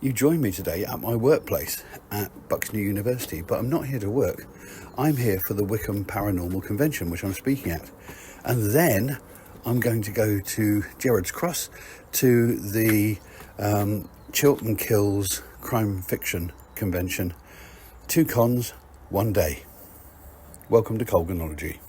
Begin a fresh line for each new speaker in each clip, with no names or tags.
You join me today at my workplace at Bucks University, but I'm not here to work. I'm here for the Wickham Paranormal Convention, which I'm speaking at. And then I'm going to go to Gerrards Cross to the Chiltern Kills Crime Fiction Convention. 2 cons, 1 day. Welcome to Colganology.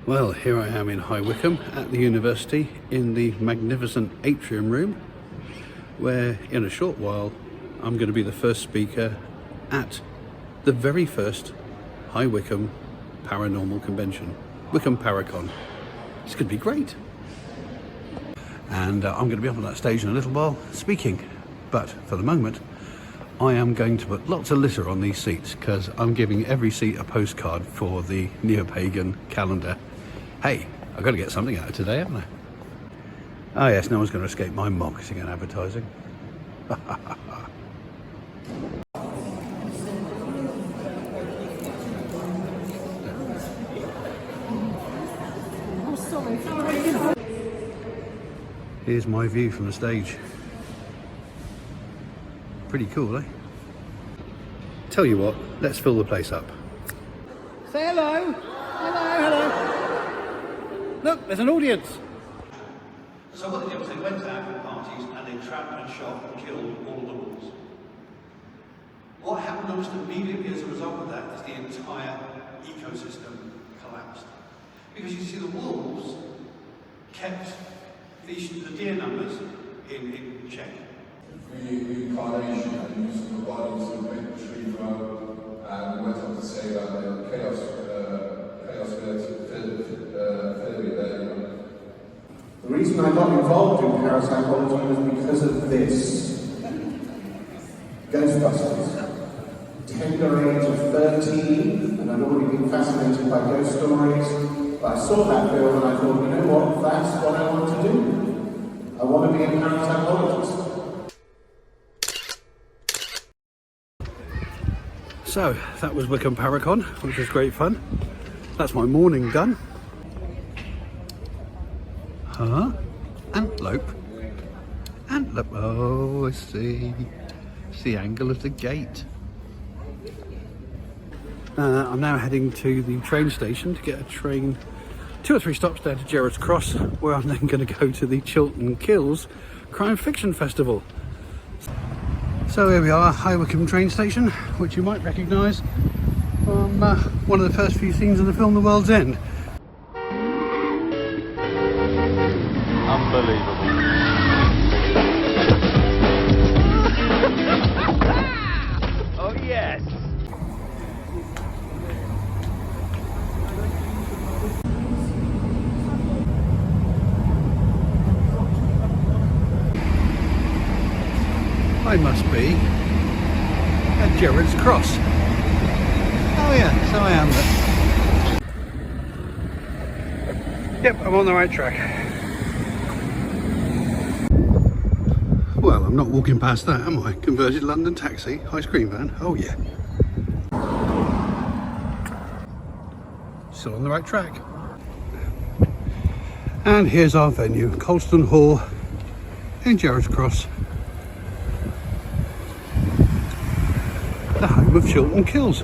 Well, here I am in High Wycombe at the university in the magnificent atrium room, where in a short while I'm going to be the first speaker at the very first High Wycombe Paranormal Convention, Wickham Paracon. It's going to be great. And I'm going to be up on that stage in a little while speaking. But for the moment, I am going to put lots of litter on these seats because I'm giving every seat a postcard for the neo-pagan calendar. Hey, I've got to get something out of today, haven't I? Oh yes, no one's going to escape my marketing and advertising. Here's my view from the stage. Pretty cool, eh? Tell you what, let's fill the place up. Say hello! Hello! Look, there's an audience! So what they did was they went out for parties and they trapped and shot and killed all the wolves. What happened almost immediately as a result of that is the entire ecosystem collapsed. Because you see, the wolves kept the deer numbers in check.
Reincarnation and use of the bodies of big tree row, and we went on to say that the chaos failure there.
The reason I got involved in parapsychology was because of this. Ghostbusters. Tender age of 13, and I'd already been fascinated by ghost stories. But I saw that film and I thought, you know what, that's what I want to do. I want to be a parapsychologist.
So, that was Wickham Paracon, which was great fun. That's my morning done. Antelope. Antelope. Oh, I see. It's the angle of the gate. I'm now heading to the train station to get a train 2 or 3 stops down to Gerrards Cross, where I'm then going to go to the Chiltern Kills Crime Fiction Festival. So here we are, High Wycombe train station, which you might recognise from one of the first few scenes of the film The World's End.
Unbelievable. Oh yes!
I must be at Gerrards Cross. Oh yeah, so I am there. Yep, I'm on the right track. Well, I'm not walking past that, am I? Converted London taxi, ice cream van, oh yeah. Still on the right track. And here's our venue, Colston Hall in Gerrards Cross. The home of Chiltern Kills.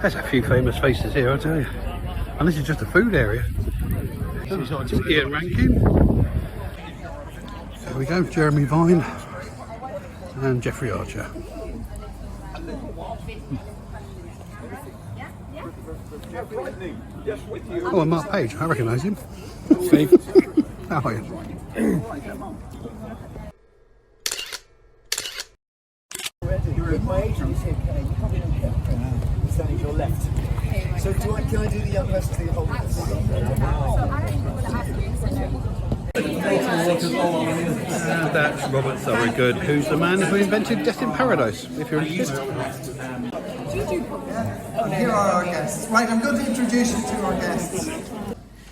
There's a few famous faces here, I tell you. And this is just a food area. Oh, Ian Rankin. There we go, Jeremy Vine and Jeffrey Archer. Oh, and Mark Page, I recognise him. Steve, how are you?
You're at my agency, okay? You probably don't care. Standing to your left. So can I do the young person to the whole
That's Robert Thorogood, who's the man who invented Death in Paradise, if you're interested.
Here are our guests. Right, I'm going to introduce you to our guests.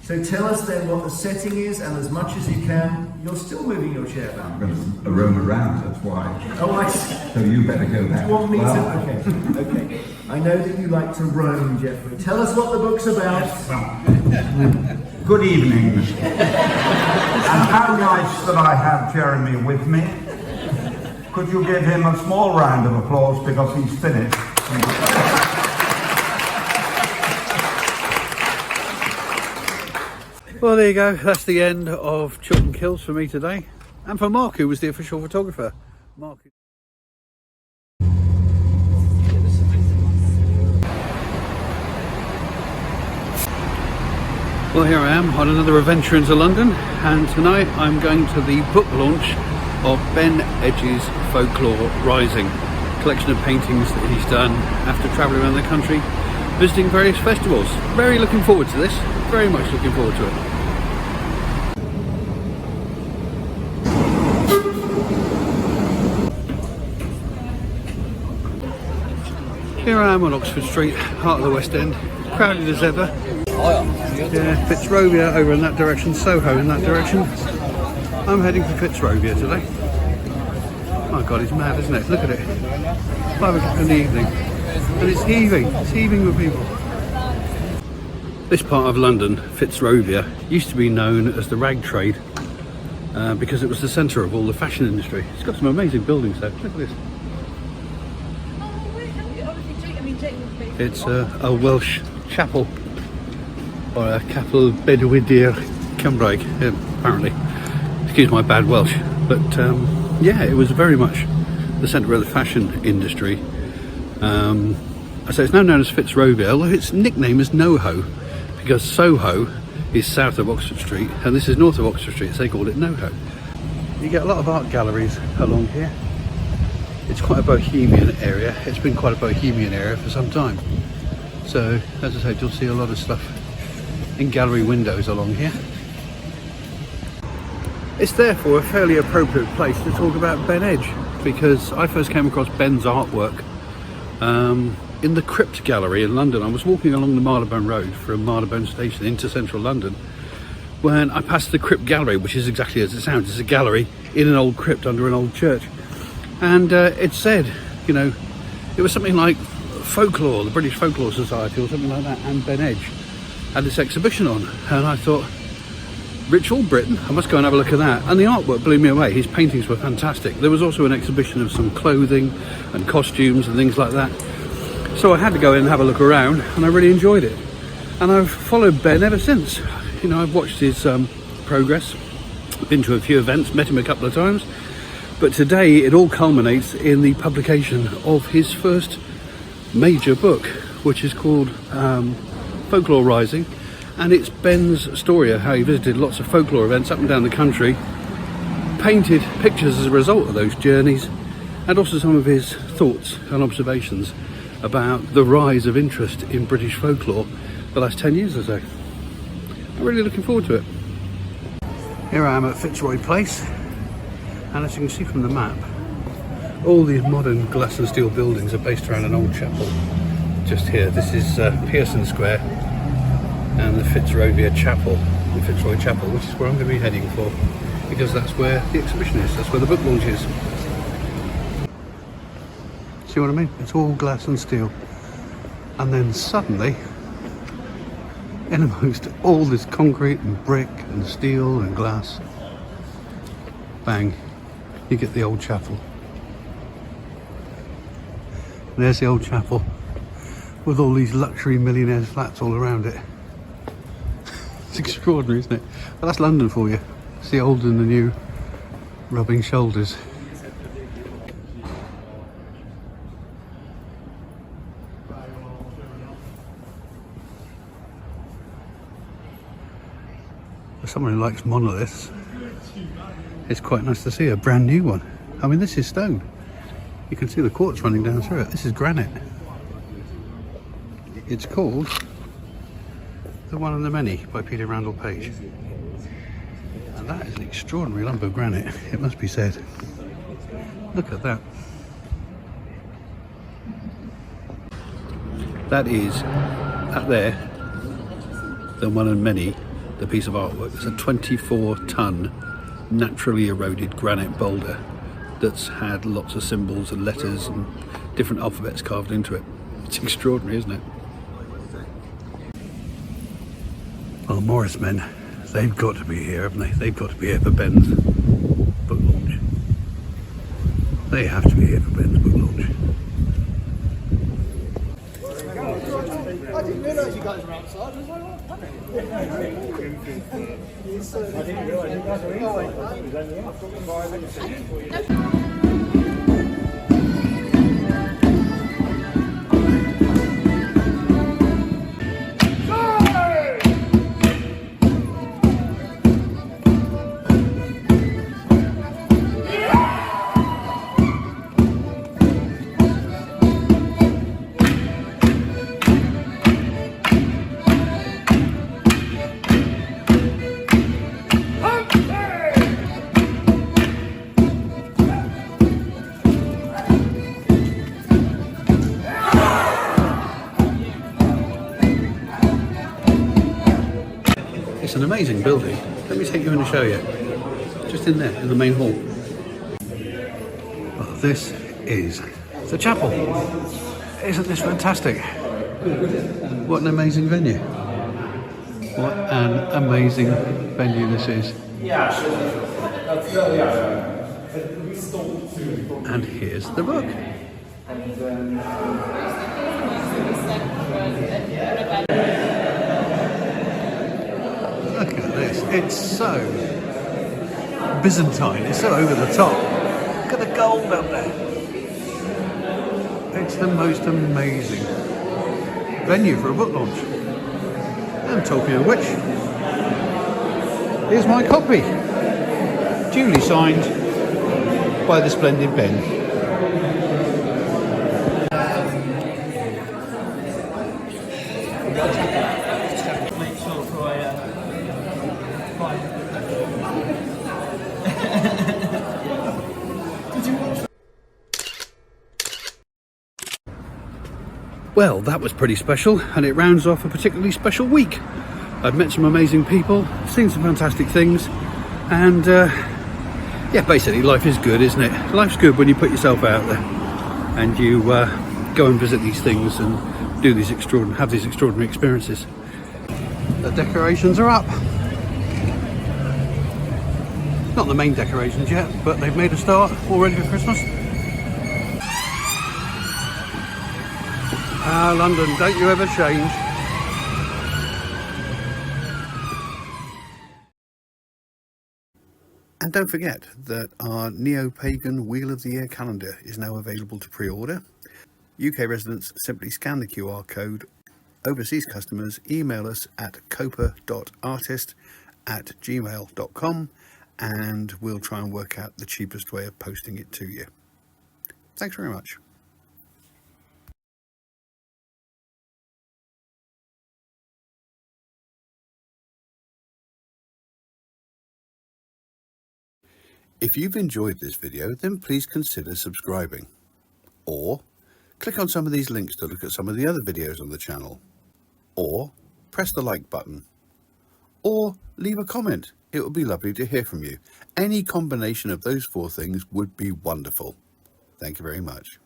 So tell us then what the setting is, and as much as you can, you're still moving your chair back.
I'm going to roam around, that's why.
Oh, I see.
So you better go back.
You want me
Well,
to? Okay, okay. I know that you like to roam, Geoffrey. Tell us what the book's about.
Good evening. And how nice that I have Jeremy with me. Could you give him a small round of applause because he's finished?
Well, there you go. That's the end of Chiltern Kills for me today, and for Mark, who was the official photographer. Mark. Well, here I am on another adventure into London, and tonight I'm going to the book launch of Ben Edge's Folklore Rising, collection of paintings that he's done after travelling around the country, visiting various festivals. Very looking forward to this, very much looking forward to it. Here I am on Oxford Street, heart of the West End, crowded as ever. Yeah, Fitzrovia over in that direction, Soho in that direction. I'm heading for Fitzrovia today. My God, it's mad, isn't it? Look at it. 5 o'clock in the evening. And it's heaving with people. This part of London, Fitzrovia, used to be known as the rag trade because it was the centre of all the fashion industry. It's got some amazing buildings though. Look at this. It's a Welsh chapel, or a Capel Bedwyr Cymraeg, apparently. Excuse my bad Welsh, but yeah, it was very much the centre of the fashion industry. So it's now known as Fitzrovia, although its nickname is NoHo, because Soho is south of Oxford Street and this is north of Oxford Street, so they called it NoHo. You get a lot of art galleries along here. It's quite a bohemian area. It's been quite a bohemian area for some time. So, as I said, you'll see a lot of stuff in gallery windows along here. It's therefore a fairly appropriate place to talk about Ben Edge, because I first came across Ben's artwork in the Crypt Gallery in London. I was walking along the Marylebone Road from Marylebone Station into central London when I passed the Crypt Gallery, which is exactly as it sounds. It's a gallery in an old crypt under an old church. And it said, you know, it was something like Folklore, the British Folklore Society or something like that, and Ben Edge had this exhibition on. And I thought, Ritual Britain, I must go and have a look at that. And the artwork blew me away. His paintings were fantastic. There was also an exhibition of some clothing and costumes and things like that. So I had to go in and have a look around, and I really enjoyed it. And I've followed Ben ever since. You know, I've watched his progress, been to a few events, met him a couple of times. But today it all culminates in the publication of his first major book, which is called Folklore Rising, and it's Ben's story of how he visited lots of folklore events up and down the country, painted pictures as a result of those journeys, and also some of his thoughts and observations about the rise of interest in British folklore the last 10 years or so. I'm really looking forward to it. Here I am at Fitzroy Place. And as you can see from the map, all these modern glass and steel buildings are based around an old chapel. Just here, this is Pearson Square and the Fitzrovia Chapel, the Fitzroy Chapel, which is where I'm going to be heading for, because that's where the exhibition is, that's where the book launch is. See what I mean? It's all glass and steel. And then suddenly, in amongst all this concrete and brick and steel and glass, bang, you get the old chapel. And there's the old chapel with all these luxury millionaires' flats all around it. It's extraordinary, isn't it? But that's London for you. It's the old and the new rubbing shoulders. For someone who likes monoliths, it's quite nice to see a brand new one. I mean, this is stone. You can see the quartz running down through it. This is granite. It's called The One and the Many by Peter Randall Page. And that is an extraordinary lump of granite, it must be said. Look at that. That is, that there, The One and Many the piece of artwork. It's a 24-ton naturally eroded granite boulder that's had lots of symbols and letters and different alphabets carved into it. It's extraordinary, isn't it? Well, Morris men, they've got to be here, haven't they? They've got to be here for Ben's book launch. They have to be here for Ben's book launch.
I didn't realise you guys were outside. I was like, what? I didn't realise you guys were inside.
It's an amazing building. Let me take you in and show you. Just in there, in the main hall. Well, this is the chapel. Isn't this fantastic? What an amazing venue. What an amazing venue this is. And here's the book. Look at this, it's so Byzantine, it's so over the top. Look at the gold up there. It's the most amazing venue for a book launch. And talking of which, here's my copy, duly signed by the splendid Ben. Well, that was pretty special, and it rounds off a particularly special week. I've met some amazing people, seen some fantastic things, and yeah, basically life is good, isn't it? Life's good when you put yourself out there and you go and visit these things and do these have these extraordinary experiences. The decorations are up. Not the main decorations yet, but they've made a start, all ready for Christmas. Ah, London, don't you ever change. And don't forget that our Neo-Pagan Wheel of the Year calendar is now available to pre-order. UK residents simply scan the QR code. Overseas customers email us at copa.artist@gmail.com and we'll try and work out the cheapest way of posting it to you. Thanks very much. If you've enjoyed this video, then please consider subscribing. Or click on some of these links to look at some of the other videos on the channel. Or press the like button. Or leave a comment. It would be lovely to hear from you. Any combination of those four things would be wonderful. Thank you very much.